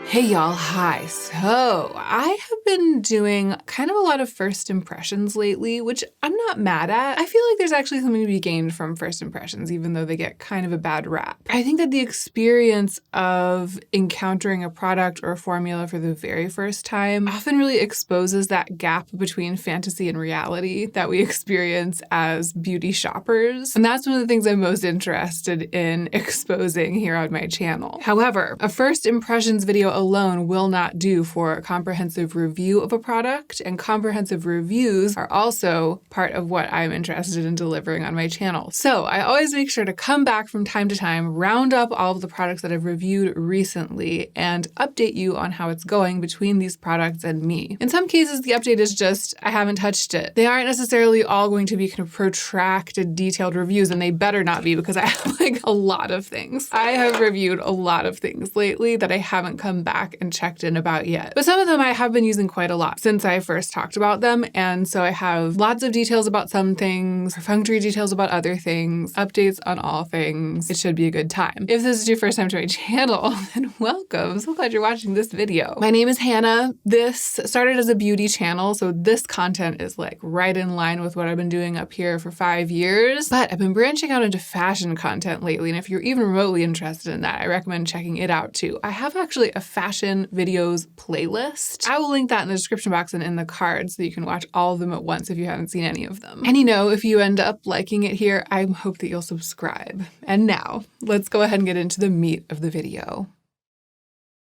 Hey y'all, hi. So I have been doing kind of a lot of first impressions lately, which I'm not mad at. I feel like there's actually something to be gained from first impressions, even though they get kind of a bad rap. I think that the experience of encountering a product or a formula for the very first time often really exposes that gap between fantasy and reality that we experience as beauty shoppers. And that's one of the things I'm most interested in exposing here on my channel. However, a first impressions video alone will not do for a comprehensive review of a product, and comprehensive reviews are also part of what I'm interested in delivering on my channel. So I always make sure to come back from time to time, round up all of the products that I've reviewed recently, and update you on how it's going between these products and me. In some cases, the update is just, I haven't touched it. They aren't necessarily all going to be kind of protracted, detailed reviews, and they better not be because I have like a lot of things. I have reviewed a lot of things lately that I haven't come back and checked in about yet. But some of them I have been using quite a lot since I first talked about them, and so I have lots of details about some things, perfunctory details about other things, updates on all things. It should be a good time. If this is your first time to my channel, then welcome. I'm so glad you're watching this video. My name is Hannah. This started as a beauty channel, so this content is like right in line with what I've been doing up here for 5 years, but I've been branching out into fashion content lately, and if you're even remotely interested in that, I recommend checking it out too. I have actually a fashion videos playlist. I will link that in the description box and in the card so you can watch all of them at once if you haven't seen any of them. And if you end up liking it here, I hope that you'll subscribe. And now, let's go ahead and get into the meat of the video.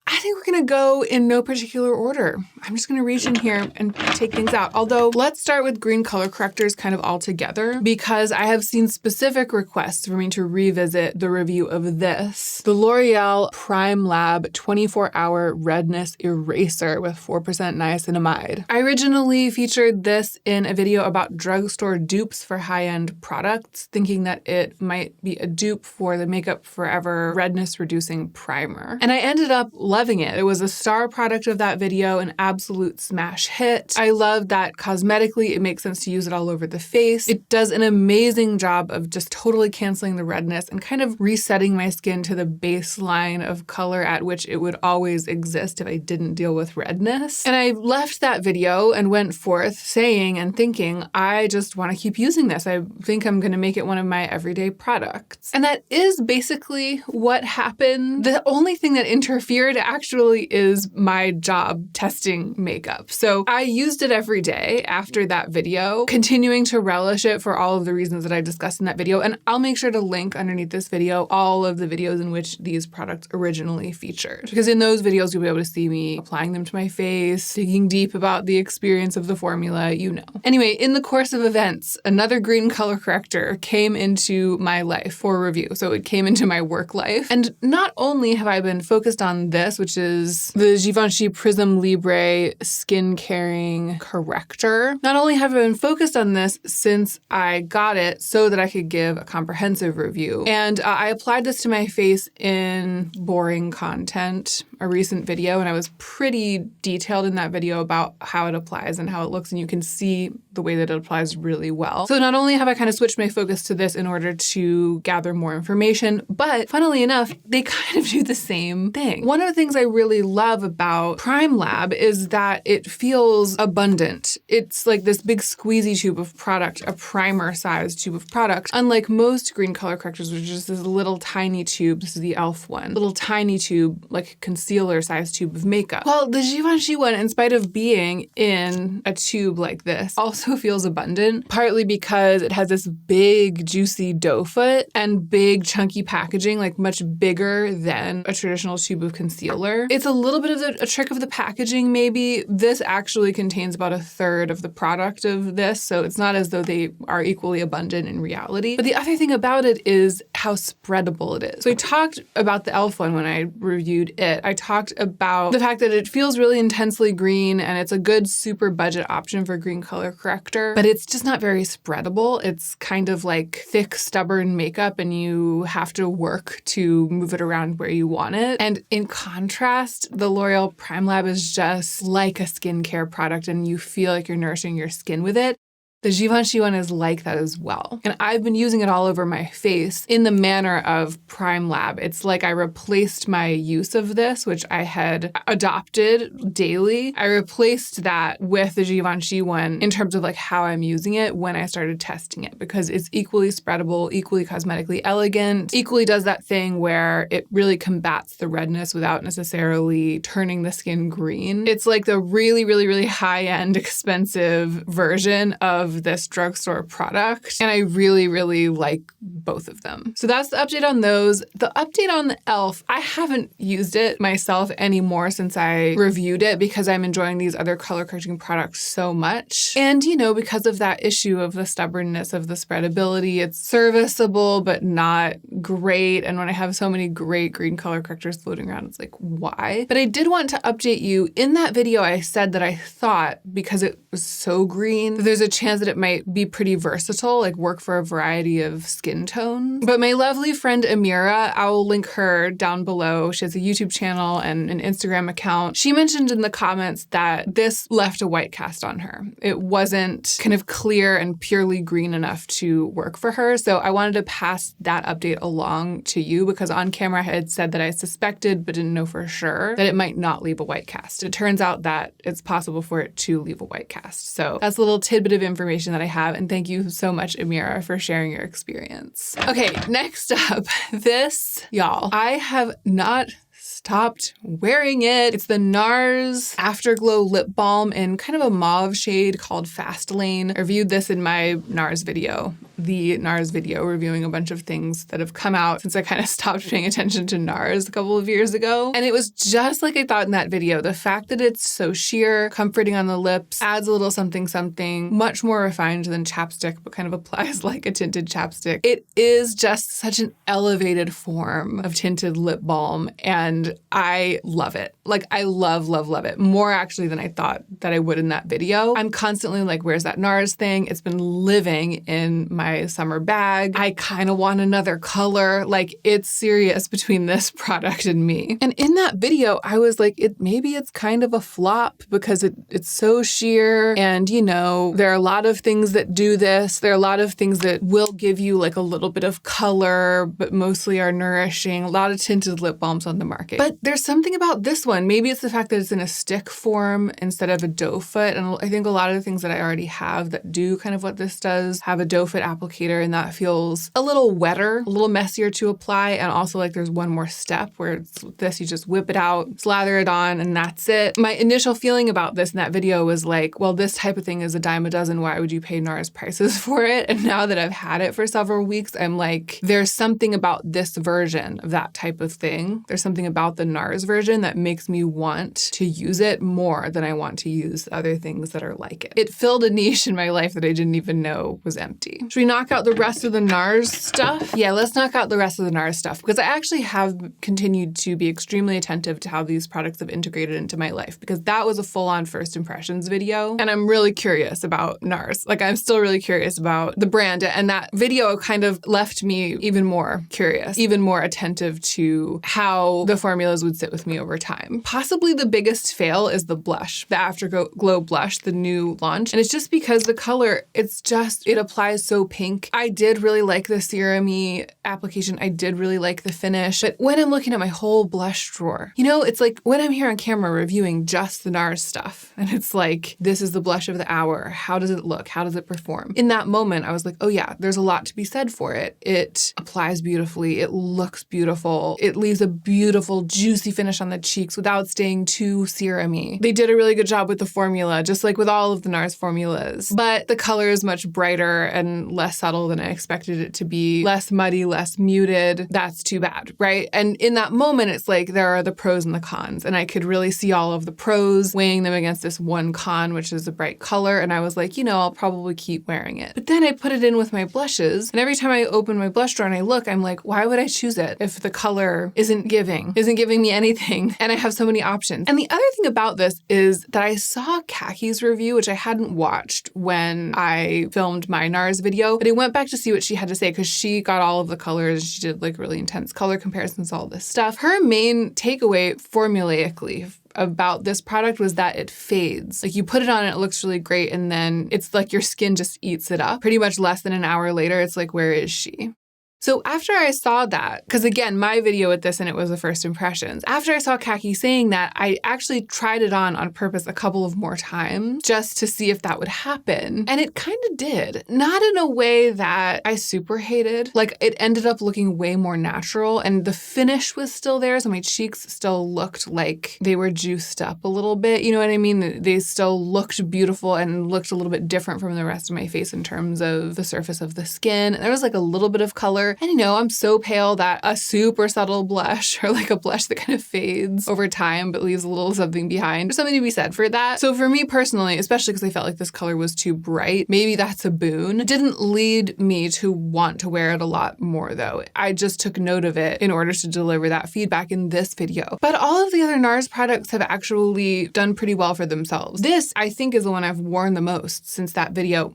I think we're gonna go in no particular order. I'm just gonna reach in here and take things out. Although, let's start with green color correctors kind of all together because I have seen specific requests for me to revisit the review of this. The L'Oreal Prime Lab 24-Hour Redness Eraser with 4% niacinamide. I originally featured this in a video about drugstore dupes for high-end products, thinking that it might be a dupe for the Makeup Forever Redness Reducing Primer. And I ended up loving it. It was a star product of that video, an absolute smash hit. I love that cosmetically it makes sense to use it all over the face. It does an amazing job of just totally canceling the redness and kind of resetting my skin to the baseline of color at which it would always exist if I didn't deal with redness. And I left that video and went forth saying and thinking, I just want to keep using this. I think I'm going to make it one of my everyday products. And that is basically what happened. The only thing that interfered actually is my job testing makeup. So I used it every day after that video, continuing to relish it for all of the reasons that I discussed in that video. And I'll make sure to link underneath this video all of the videos in which these products originally featured. Because in those videos, you'll be able to see me applying them to my face, digging deep about the experience of the formula, you know. Anyway, in the course of events, another green color corrector came into my life for review. So it came into my work life. And not only have I been focused on this, which is the Givenchy Prisme Libre Skin Caring Corrector. Not only have I been focused on this since I got it so that I could give a comprehensive review, and I applied this to my face in boring content, a recent video, and I was pretty detailed in that video about how it applies and how it looks, and you can see the way that it applies really well. So not only have I kind of switched my focus to this in order to gather more information, but funnily enough, they kind of do the same thing. One of the things I really love about Prime Lab is that it feels abundant. It's like this big squeezy tube of product, a primer-sized tube of product, unlike most green color correctors, which is just this little tiny tube. This is the e.l.f. one. Little tiny tube, like concealer-sized tube of makeup. Well, the Givenchy one, in spite of being in a tube like this, also feels abundant, partly because it has this big, juicy doe foot and big, chunky packaging, like much bigger than a traditional tube of concealer. It's a little bit of a trick of the packaging, maybe. This actually contains about 1/3 of the product of this, so it's not as though they are equally abundant in reality. But the other thing about it is how spreadable it is. So I talked about the e.l.f. one when I reviewed it. I talked about the fact that it feels really intensely green and it's a good super budget option for green color corrector, but it's just not very spreadable. It's kind of like thick, stubborn makeup and you have to work to move it around where you want it. And in contrast, the L'Oreal Prime Lab is just like a skincare product and you feel like you're nourishing your skin with it. The Givenchy one is like that as well. And I've been using it all over my face in the manner of Prime Lab. It's like I replaced my use of this, which I had adopted daily. I replaced that with the Givenchy one in terms of like how I'm using it when I started testing it, because it's equally spreadable, equally cosmetically elegant, equally does that thing where it really combats the redness without necessarily turning the skin green. It's like the really, really, really high-end, expensive version of this drugstore product. And I really, really like both of them. So that's the update on those. The update on the e.l.f., I haven't used it myself anymore since I reviewed it because I'm enjoying these other color correcting products so much. And, you know, because of that issue of the stubbornness of the spreadability, it's serviceable, but not great. And when I have so many great green color correctors floating around, it's like, why? But I did want to update you. In that video, I said that I thought, because it was so green, that there's a chance that it might be pretty versatile, like work for a variety of skin tones. But my lovely friend Amira, I will link her down below. She has a YouTube channel and an Instagram account. She mentioned in the comments that this left a white cast on her. It wasn't kind of clear and purely green enough to work for her. So I wanted to pass that update along to you because on camera I had said that I suspected but didn't know for sure that it might not leave a white cast. It turns out that it's possible for it to leave a white cast. So that's a little tidbit of information that I have, and thank you so much, Amira, for sharing your experience. Okay, next up, this, y'all, I have not stopped wearing it. It's the NARS Afterglow Lip Balm in kind of a mauve shade called Fast Lane. I reviewed this in my NARS video, the NARS video, reviewing a bunch of things that have come out since I kind of stopped paying attention to NARS a couple of years ago. And it was just like I thought in that video. The fact that it's so sheer, comforting on the lips, adds a little something something, much more refined than chapstick, but kind of applies like a tinted chapstick. It is just such an elevated form of tinted lip balm, and I love it. Like, I love, love, love it. More actually than I thought that I would in that video. I'm constantly like, where's that NARS thing? It's been living in my summer bag. I kind of want another color. Like, it's serious between this product and me. And in that video, I was like, maybe it's kind of a flop because it's so sheer. And, you know, there are a lot of things that do this. There are a lot of things that will give you like a little bit of color, but mostly are nourishing. A lot of tinted lip balms on the market. But there's something about this one. Maybe it's the fact that it's in a stick form instead of a doe foot. And I think a lot of the things that I already have that do kind of what this does have a doe foot applicator, and that feels a little wetter, a little messier to apply. And also like there's one more step where it's this, you just whip it out, slather it on, and that's it. My initial feeling about this in that video was like, well, this type of thing is a dime a dozen. Why would you pay NARS prices for it? And now that I've had it for several weeks, I'm like, there's something about this version of that type of thing. There's something about the NARS version that makes me want to use it more than I want to use other things that are like it. It filled a niche in my life that I didn't even know was empty. Should we knock out the rest of the NARS stuff? Yeah, let's knock out the rest of the NARS stuff because I actually have continued to be extremely attentive to how these products have integrated into my life because that was a full-on first impressions video, and I'm really curious about NARS. Like, I'm still really curious about the brand, and that video kind of left me even more curious, even more attentive to how the formulas would sit with me over time. Possibly the biggest fail is the blush, the Afterglow blush, the new launch. And it's just because the color, it applies so pink. I did really like the serum-y application. I did really like the finish. But when I'm looking at my whole blush drawer, you know, it's like when I'm here on camera reviewing just the NARS stuff, and it's like, this is the blush of the hour. How does it look? How does it perform? In that moment, I was like, oh yeah, there's a lot to be said for it. It applies beautifully. It looks beautiful. It leaves a beautiful, juicy finish on the cheeks without staying too serum-y. They did a really good job with the formula, just like with all of the NARS formulas. But the color is much brighter and less subtle than I expected it to be. Less muddy, less muted. That's too bad, right? And in that moment, it's like there are the pros and the cons. And I could really see all of the pros weighing them against this one con, which is a bright color. And I was like, you know, I'll probably keep wearing it. But then I put it in with my blushes. And every time I open my blush drawer and I look, I'm like, why would I choose it if the color isn't giving me anything? And I have so many options. And the other thing about this is that I saw Kaki's review, which I hadn't watched when I filmed my NARS video, but I went back to see what she had to say because she got all of the colors. She did like really intense color comparisons, all this stuff. Her main takeaway formulaically about this product was that it fades. Like you put it on and it looks really great and then it's like your skin just eats it up. Pretty much less than an hour later, it's like, where is she? So after I saw that, because again, my video with this and it was the first impressions, after I saw Khaki saying that, I actually tried it on purpose a couple of more times just to see if that would happen. And it kind of did. Not in a way that I super hated. Like it ended up looking way more natural and the finish was still there. So my cheeks still looked like they were juiced up a little bit. You know what I mean? They still looked beautiful and looked a little bit different from the rest of my face in terms of the surface of the skin. There was like a little bit of color. And you know, I'm so pale that a super subtle blush or like a blush that kind of fades over time but leaves a little something behind. There's something to be said for that. So for me personally, especially because I felt like this color was too bright, maybe that's a boon. It didn't lead me to want to wear it a lot more though. I just took note of it in order to deliver that feedback in this video. But all of the other NARS products have actually done pretty well for themselves. This, I think, is the one I've worn the most since that video.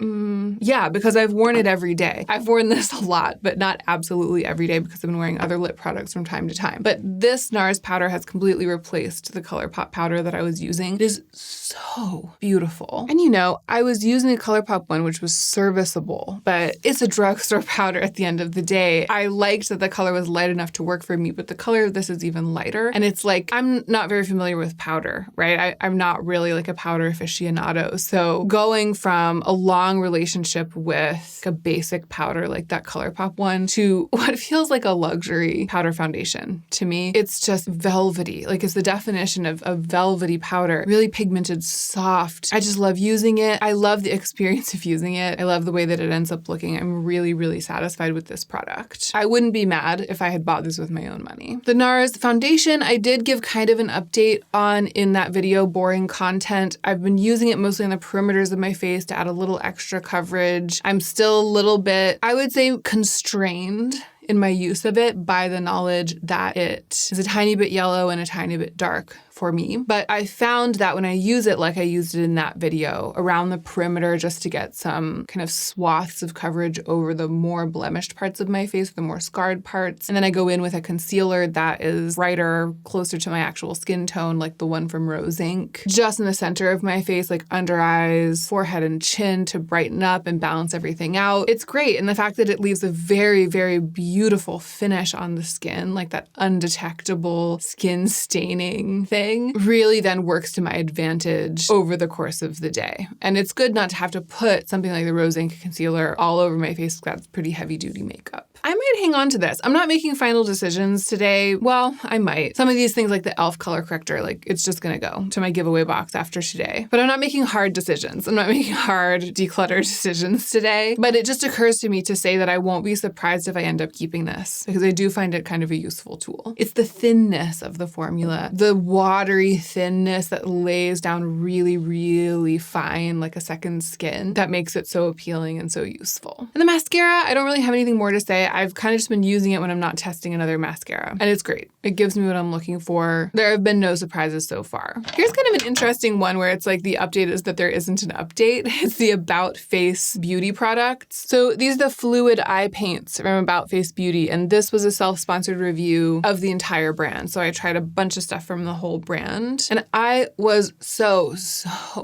Yeah, because I've worn it every day. I've worn this a lot, but not absolutely every day because I've been wearing other lip products from time to time. But this NARS powder has completely replaced the ColourPop powder that I was using. It is so beautiful. And you know, I was using a ColourPop one which was serviceable, but it's a drugstore powder at the end of the day. I liked that the color was light enough to work for me, but the color of this is even lighter. And it's like, I'm not very familiar with powder, right? I'm not really like a powder aficionado. So going from a long relationship with a basic powder like that ColourPop one to what feels like a luxury powder foundation to me. It's just velvety. Like it's the definition of a velvety powder. Really pigmented, soft. I just love using it. I love the experience of using it. I love the way that it ends up looking. I'm really, really satisfied with this product. I wouldn't be mad if I had bought this with my own money. The NARS foundation, I did give kind of an update on in that video, boring content. I've been using it mostly on the perimeters of my face to add a little extra coverage. I'm still a little bit, I would say, constrained in my use of it by the knowledge that it is a tiny bit yellow and a tiny bit dark for me. But I found that when I use it like I used it in that video, around the perimeter just to get some kind of swaths of coverage over the more blemished parts of my face, the more scarred parts. And then I go in with a concealer that is brighter, closer to my actual skin tone, like the one from Rose Inc. Just in the center of my face, like under eyes, forehead, and chin to brighten up and balance everything out. It's great. And the fact that it leaves a very, very beautiful finish on the skin, like that undetectable skin staining thing, really then works to my advantage over the course of the day. And it's good not to have to put something like the Rose Inc concealer all over my face because that's pretty heavy duty makeup. I might hang on to this. I'm not making final decisions today. Well, I might. Some of these things like the e.l.f. color corrector, like it's just gonna go to my giveaway box after today. But I'm not making hard decisions. I'm not making hard declutter decisions today. But it just occurs to me to say that I won't be surprised if I end up keeping this because I do find it kind of a useful tool. It's the thinness of the formula, the watery thinness that lays down really, really fine like a second skin that makes it so appealing and so useful. And the mascara, I don't really have anything more to say. I've kind of just been using it when I'm not testing another mascara, and it's great. It gives me what I'm looking for. There have been no surprises so far. Here's kind of an interesting one where it's like the update is that there isn't an update. It's the About Face beauty products. So these are the fluid eye paints from About Face Beauty, and this was a self-sponsored review of the entire brand. So I tried a bunch of stuff from the whole brand, and I was so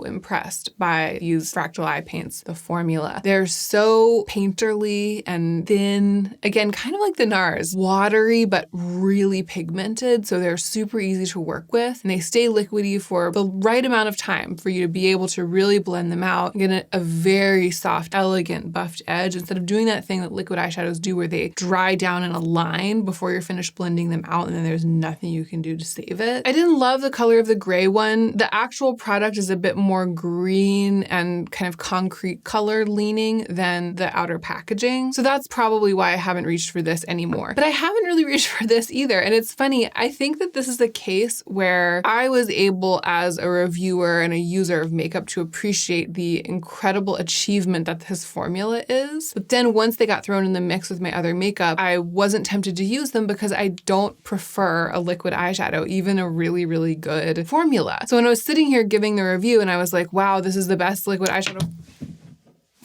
impressed by these fractal eye paints, the formula. They're so painterly and thin. Again, kind of like the NARS, watery but really pigmented, so they're super easy to work with, and they stay liquidy for the right amount of time for you to be able to really blend them out and get a very soft, elegant, buffed edge instead of doing that thing that liquid eyeshadows do where they dry down in a line before you're finished blending them out and then there's nothing you can do to save it. I didn't love the color of the gray one. The actual product is a bit more green and kind of concrete color leaning than the outer packaging, so that's probably why I haven't reached for this anymore. But I haven't really reached for this either. And it's funny, I think that this is a case where I was able as a reviewer and a user of makeup to appreciate the incredible achievement that this formula is. But then once they got thrown in the mix with my other makeup, I wasn't tempted to use them because I don't prefer a liquid eyeshadow, even a really, really good formula. So when I was sitting here giving the review and I was like, wow, this is the best liquid eyeshadow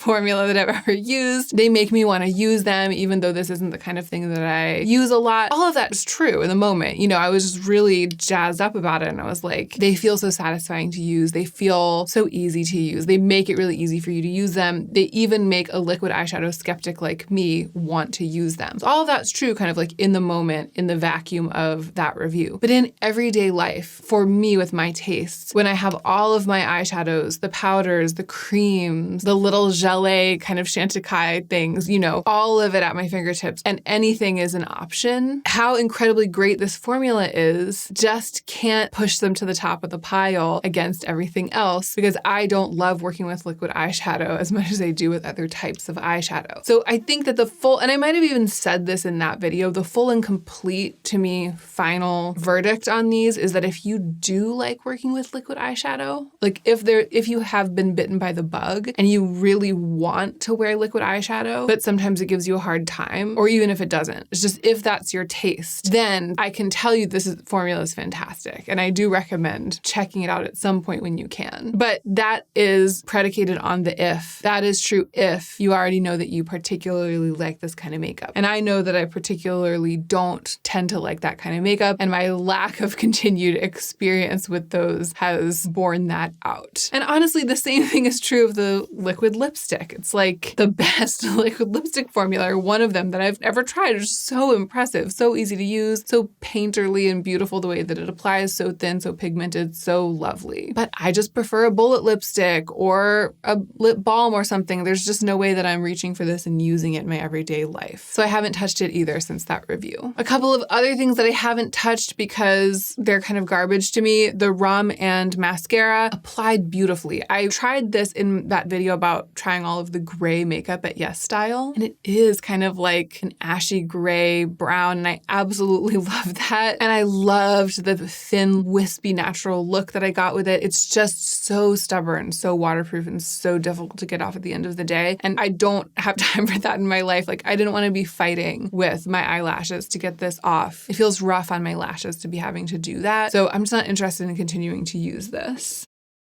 formula that I've ever used. They make me want to use them, even though this isn't the kind of thing that I use a lot. All of that is true in the moment. You know, I was just really jazzed up about it. And I was like, they feel so satisfying to use. They feel so easy to use. They make it really easy for you to use them. They even make a liquid eyeshadow skeptic like me want to use them. So all of that's true kind of like in the moment, in the vacuum of that review. But in everyday life, for me with my tastes, when I have all of my eyeshadows, the powders, the creams, the little gelée kind of Chantecaille things, you know, all of it at my fingertips, and anything is an option, how incredibly great this formula is just can't push them to the top of the pile against everything else, because I don't love working with liquid eyeshadow as much as I do with other types of eyeshadow. So I think that the full, and I might have even said this in that video, the full and complete, to me, final verdict on these is that if you do like working with liquid eyeshadow, like if you have been bitten by the bug and you really want to wear liquid eyeshadow, but sometimes it gives you a hard time, or even if it doesn't, it's just if that's your taste, then I can tell you this formula is fantastic. And I do recommend checking it out at some point when you can. But that is predicated on the if. That is true if you already know that you particularly like this kind of makeup. And I know that I particularly don't tend to like that kind of makeup, and my lack of continued experience with those has borne that out. And honestly, the same thing is true of the liquid lipstick. It's like the best liquid lipstick formula, or one of them that I've ever tried. It's so impressive, so easy to use, so painterly and beautiful the way that it applies, so thin, so pigmented, so lovely. But I just prefer a bullet lipstick or a lip balm or something. There's just no way that I'm reaching for this and using it in my everyday life. So I haven't touched it either since that review. A couple of other things that I haven't touched because they're kind of garbage to me. The rum and mascara applied beautifully. I tried this in that video about trying all of the gray makeup at Yes Style, and it is kind of like an ashy gray brown, and I absolutely love that. And I loved the thin, wispy, natural look that I got with it. It's just so stubborn, so waterproof, and so difficult to get off at the end of the day. And I don't have time for that in my life. Like, I didn't want to be fighting with my eyelashes to get this off. It feels rough on my lashes to be having to do that. So I'm just not interested in continuing to use this.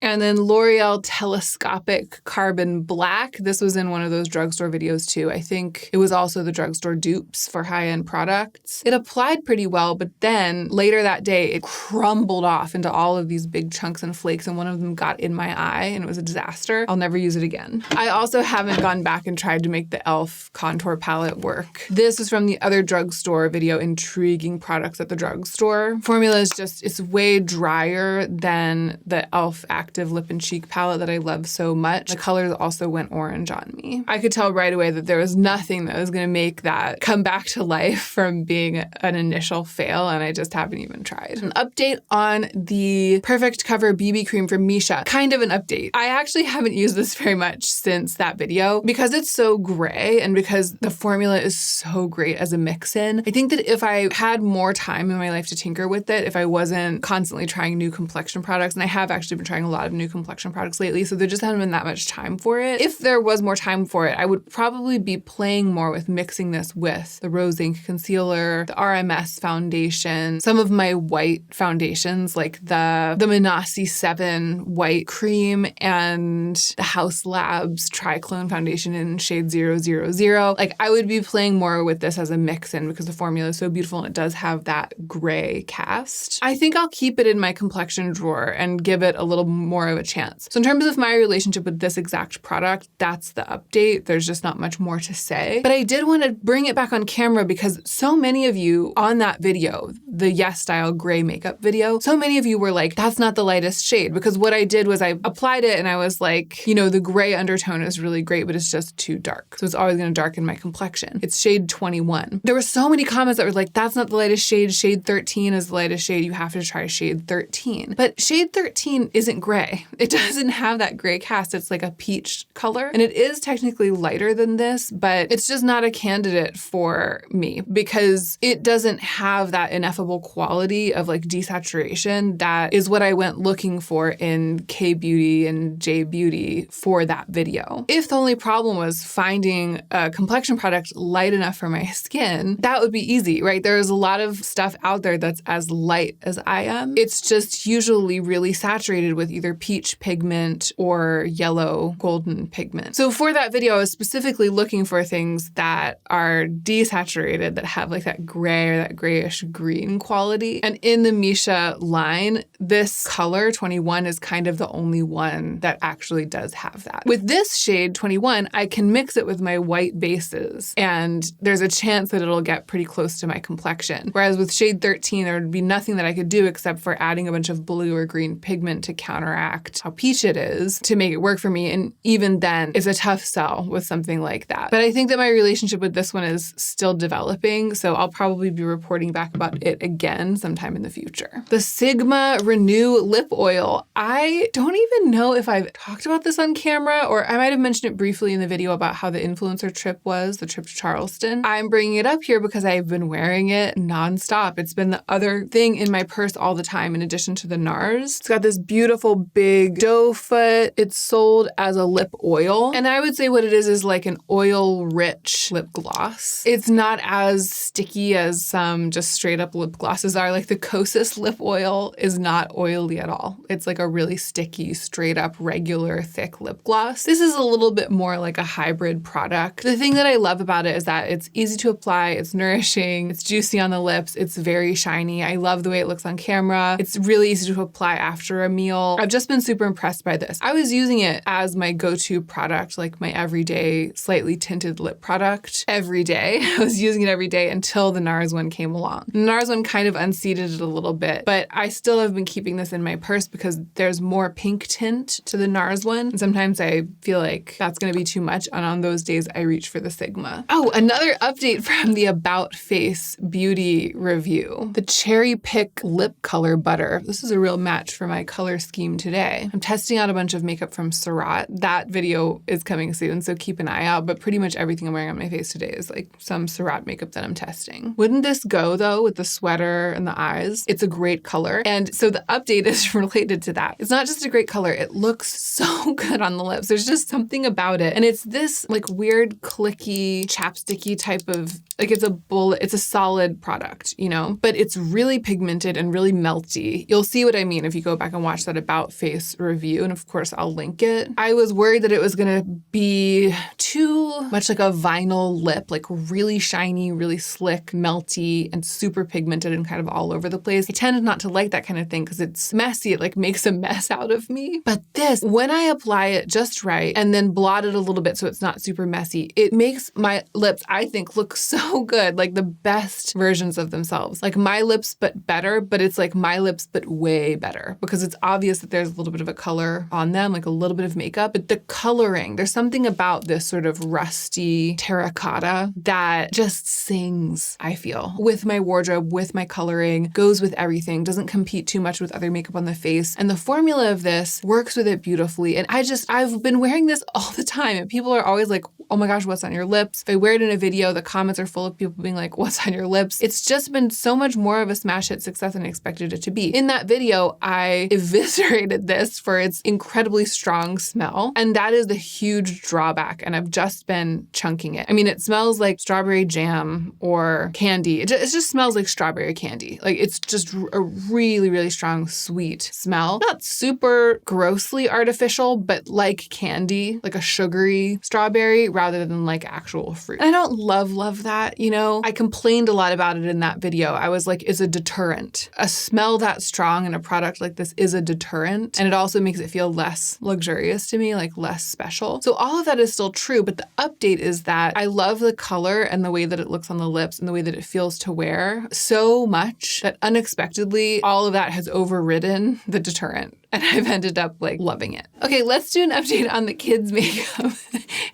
And then L'Oreal Telescopic Carbon Black. This was in one of those drugstore videos too. I think it was also the drugstore dupes for high-end products. It applied pretty well, but then later that day, it crumbled off into all of these big chunks and flakes, and one of them got in my eye, and it was a disaster. I'll never use it again. I also haven't gone back and tried to make the e.l.f. contour palette work. This is from the other drugstore video, Intriguing Products at the Drugstore. Formula is just, it's way drier than the e.l.f. Active Lip and Cheek palette that I love so much. The colors also went orange on me. I could tell right away that there was nothing that was going to make that come back to life from being an initial fail, and I just haven't even tried. An update on the Perfect Cover BB Cream from Missha. Kind of an update. I actually haven't used this very much since that video because it's so gray and because the formula is so great as a mix-in. I think that if I had more time in my life to tinker with it, if I wasn't constantly trying new complexion products, and I have actually been trying a lot of new complexion products lately, so there just hasn't been that much time for it. If there was more time for it, I would probably be playing more with mixing this with the Rose Inc Concealer, the RMS foundation, some of my white foundations like the Manasi 7 white cream and the House Labs Triclone foundation in shade 000. Like, I would be playing more with this as a mix-in because the formula is so beautiful and it does have that gray cast. I think I'll keep it in my complexion drawer and give it a little more of a chance. So in terms of my relationship with this exact product, that's the update. There's just not much more to say. But I did want to bring it back on camera because so many of you on that video, the Yes Style gray makeup video, so many of you were like, that's not the lightest shade. Because what I did was I applied it and I was like, you know, the gray undertone is really great, but it's just too dark. So it's always going to darken my complexion. It's shade 21. There were so many comments that were like, that's not the lightest shade. Shade 13 is the lightest shade. You have to try shade 13. But shade 13 isn't gray. It doesn't have that gray cast. It's like a peach color. And it is technically lighter than this, but it's just not a candidate for me because it doesn't have that ineffable quality of like desaturation that is what I went looking for in K Beauty and J Beauty for that video. If the only problem was finding a complexion product light enough for my skin, that would be easy, right? There's a lot of stuff out there that's as light as I am. It's just usually really saturated with either either peach pigment or yellow golden pigment. So for that video, I was specifically looking for things that are desaturated, that have like that gray or that grayish green quality. And in the Missha line, this color 21 is kind of the only one that actually does have that. With this shade 21, I can mix it with my white bases and there's a chance that it'll get pretty close to my complexion. Whereas with shade 13, there would be nothing that I could do except for adding a bunch of blue or green pigment to counteract how peach it is to make it work for me. And even then, it's a tough sell with something like that. But I think that my relationship with this one is still developing, so I'll probably be reporting back about it again sometime in the future. The Sigma Renew Lip Oil. I don't even know if I've talked about this on camera, or I might have mentioned it briefly in the video about how the influencer trip was, the trip to Charleston. I'm bringing it up here because I've been wearing it nonstop. It's been the other thing in my purse all the time in addition to the NARS. It's got this beautiful big doe foot. It's sold as a lip oil. And I would say what it is like an oil-rich lip gloss. It's not as sticky as some just straight up lip glosses are. Like the Kosas lip oil is not oily at all. It's like a really sticky, straight up, regular, thick lip gloss. This is a little bit more like a hybrid product. The thing that I love about it is that it's easy to apply, it's nourishing, it's juicy on the lips, it's very shiny. I love the way it looks on camera. It's really easy to apply after a meal. I've just been super impressed by this. I was using it as my go-to product, like my everyday slightly tinted lip product every day. I was using it every day until the NARS one came along. The NARS one kind of unseated it a little bit, but I still have been keeping this in my purse because there's more pink tint to the NARS one. And sometimes I feel like that's going to be too much, and on those days I reach for the Sigma. Oh, another update from the About Face beauty review. The Cherry Pick Lip Color Butter. This is a real match for my color scheme today. I'm testing out a bunch of makeup from Surat. That video is coming soon, so keep an eye out, but pretty much everything I'm wearing on my face today is like some Surat makeup that I'm testing. Wouldn't this go though with the sweater and the eyes? It's a great color. And so the update is related to that. It's not just a great color, it looks so good on the lips. There's just something about it. And it's this like weird clicky, chapsticky type of, like it's a solid product, you know, but it's really pigmented and really melty. You'll see what I mean if you go back and watch that About Face review. And of course I'll link it. I was worried that it was going to be too much like a vinyl lip, like really shiny, really slick, melty, and super pigmented and kind of all over the place. I tend not to like that kind of thing because it's messy. It like makes a mess out of me. But this, when I apply it just right and then blot it a little bit so it's not super messy, it makes my lips, I think, look so good, like the best versions of themselves. Like my lips, but better, but it's like my lips, but way better because it's obvious that there's a little bit of a color on them, like a little bit of makeup, but the coloring, there's something about this sort of rusty terracotta that just sings, I feel, with my wardrobe, with my coloring, goes with everything, doesn't compete too much with other makeup on the face. And the formula of this works with it beautifully. And I've been wearing this all the time and people are always like, oh my gosh, what's on your lips? If I wear it in a video, the comments are full of people being like, what's on your lips? It's just been so much more of a smash hit success than I expected it to be. In that video, I eviscerated this for its incredibly strong smell. And that is the huge drawback. And I've just been chunking it. I mean, it smells like strawberry jam or candy. It just smells like strawberry candy. Like it's just a really, really strong, sweet smell. Not super grossly artificial, but like candy, like a sugary strawberry rather than like actual fruit. And I don't love that, you know? I complained a lot about it in that video. I was like, it's a deterrent. A smell that strong in a product like this is a deterrent. And it also makes it feel less luxurious to me, like less special. So all of that is still true, but the update is that I love the color and the way that it looks on the lips and the way that it feels to wear so much that unexpectedly all of that has overridden the deterrent. And I've ended up like loving it. Okay, let's do an update on the kids' makeup.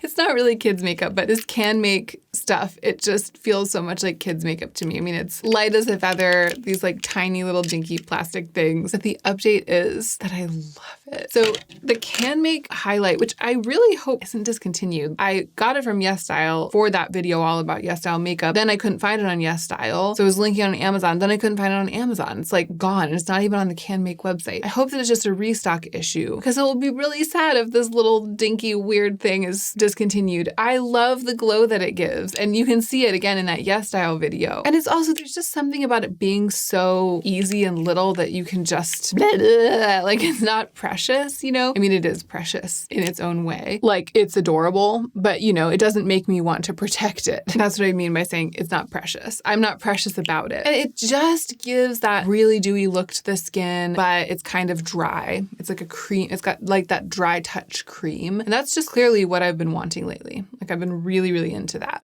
It's not really kids' makeup, but this Canmake stuff, it just feels so much like kids' makeup to me. I mean, it's light as a feather, these like tiny little dinky plastic things. But the update is that I love it. So the Canmake highlight, which I really hope isn't discontinued. I got it from YesStyle for that video all about YesStyle makeup. Then I couldn't find it on YesStyle. So I was linking on Amazon. Then I couldn't find it on Amazon. It's like gone. And it's not even on the Canmake website. I hope that it's just just a restock issue, because it will be really sad if this little dinky weird thing is discontinued. I love the glow that it gives, and you can see it again in that Yes Style video. And it's also, there's just something about it being so easy and little that you can just, like, it's not precious, you know? I mean, it is precious in its own way. Like, it's adorable, but, you know, it doesn't make me want to protect it. That's what I mean by saying it's not precious. I'm not precious about it. And it just gives that really dewy look to the skin, but it's kind of dry. It's like a cream. It's got like that dry touch cream. And that's just clearly what I've been wanting lately. Like, I've been really, really into that.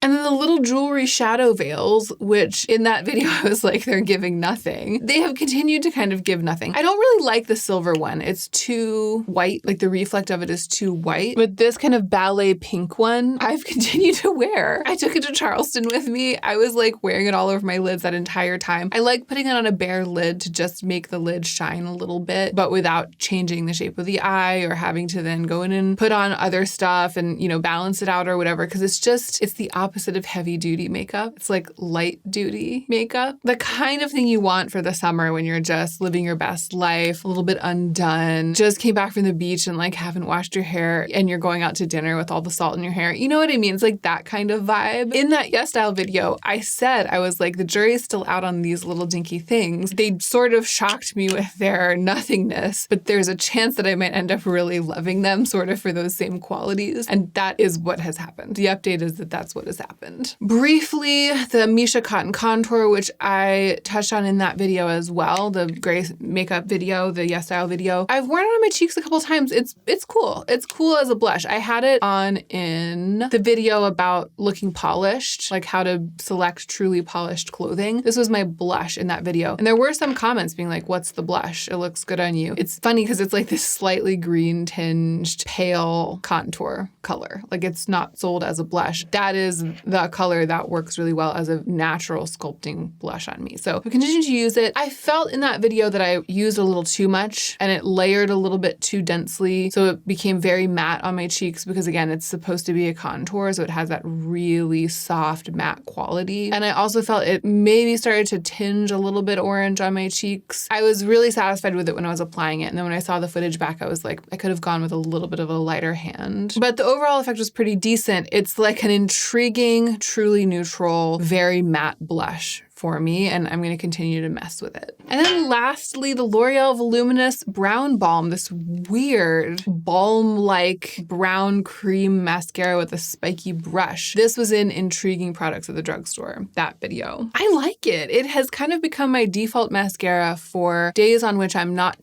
And then the little jewelry shadow veils, which in that video I was like, they're giving nothing. They have continued to kind of give nothing. I don't really like the silver one. It's too white, like the reflect of it is too white. But this kind of ballet pink one, I've continued to wear. I took it to Charleston with me. I was like wearing it all over my lids that entire time. I like putting it on a bare lid to just make the lid shine a little bit, but without changing the shape of the eye or having to then go in and put on other stuff and, you know, balance it out or whatever. Because it's the opposite of heavy duty makeup. It's like light duty makeup. The kind of thing you want for the summer when you're just living your best life, a little bit undone, just came back from the beach and like haven't washed your hair and you're going out to dinner with all the salt in your hair. You know what I mean? It's like that kind of vibe. In that Yes Style video, I said, I was like, the jury's still out on these little dinky things. They sort of shocked me with their nothingness, but there's a chance that I might end up really loving them sort of for those same qualities. And that is what has happened. The update is that that's what has happened. Briefly, the Missha Cotton Contour, which I touched on in that video as well, the gray makeup video, the Yes Style video. I've worn it on my cheeks a couple times. It's cool. It's cool as a blush. I had it on in the video about looking polished, like how to select truly polished clothing. This was my blush in that video. And there were some comments being like, what's the blush? It looks good on you. It's funny because it's like this slightly green tinged pale contour color. Like, it's not sold as a blush. That is the color that works really well as a natural sculpting blush on me. So I continue to use it. I felt in that video that I used a little too much and it layered a little bit too densely. So it became very matte on my cheeks because, again, it's supposed to be a contour. So it has that really soft matte quality. And I also felt it maybe started to tinge a little bit orange on my cheeks. I was really satisfied with it when I was applying it. And then when I saw the footage back, I was like, I could have gone with a little bit of a lighter hand. But the overall effect was pretty decent. It's like an intriguing, truly neutral, very matte blush for me, and I'm going to continue to mess with it. And then lastly, the L'Oreal Voluminous Brown Balm, this weird balm-like brown cream mascara with a spiky brush. This was in Intriguing Products at the Drugstore, that video. I like it. It has kind of become my default mascara for days on which I'm not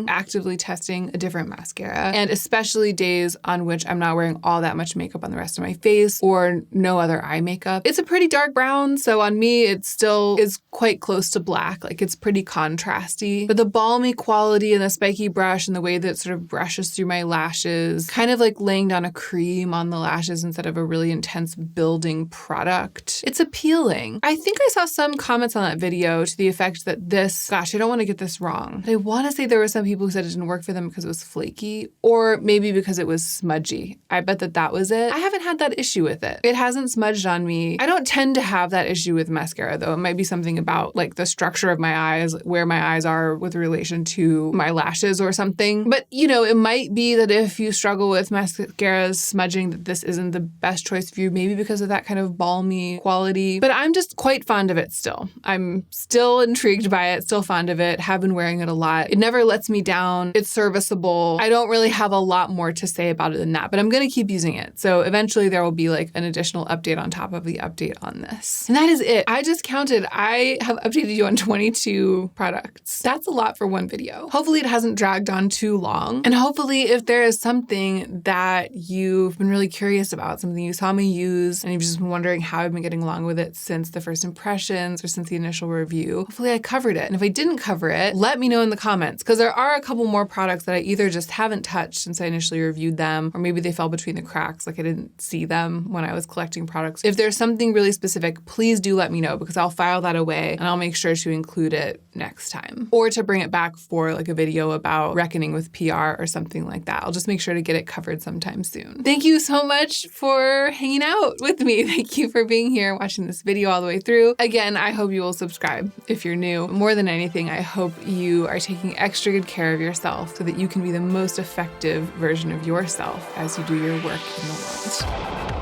actively testing a different mascara, and especially days on which I'm not wearing all that much makeup on the rest of my face or no other eye makeup. It's a pretty dark brown, so on me, it's still is quite close to black. Like, it's pretty contrasty, but the balmy quality and the spiky brush and the way that it sort of brushes through my lashes, kind of like laying down a cream on the lashes instead of a really intense building product. It's appealing. I think I saw some comments on that video to the effect that this, gosh, I don't want to get this wrong, but I want to say there were some people who said it didn't work for them because it was flaky, or maybe because it was smudgy. I bet that was it. I haven't had that issue with it. It hasn't smudged on me. I don't tend to have that issue with mascara though. It might be something about like the structure of my eyes, where my eyes are with relation to my lashes or something. But you know, it might be that if you struggle with mascaras smudging, that this isn't the best choice for you, maybe because of that kind of balmy quality. But I'm just quite fond of it still. I'm still intrigued by it, still fond of it, have been wearing it a lot. It never lets me down. It's serviceable. I don't really have a lot more to say about it than that, but I'm going to keep using it. So eventually there will be like an additional update on top of the update on this. And that is it. I just counted. I have updated you on 22 products. That's a lot for one video. Hopefully it hasn't dragged on too long. And hopefully if there is something that you've been really curious about, something you saw me use, and you've just been wondering how I've been getting along with it since the first impressions or since the initial review, hopefully I covered it. And if I didn't cover it, let me know in the comments, because there are a couple more products that I either just haven't touched since I initially reviewed them, or maybe they fell between the cracks, like I didn't see them when I was collecting products. If there's something really specific, please do let me know, because I'll I'll file that away and I'll make sure to include it next time. Or to bring it back for like a video about reckoning with PR or something like that. I'll just make sure to get it covered sometime soon. Thank you so much for hanging out with me. Thank you for being here, watching this video all the way through. Again, I hope you will subscribe if you're new. More than anything, I hope you are taking extra good care of yourself so that you can be the most effective version of yourself as you do your work in the world.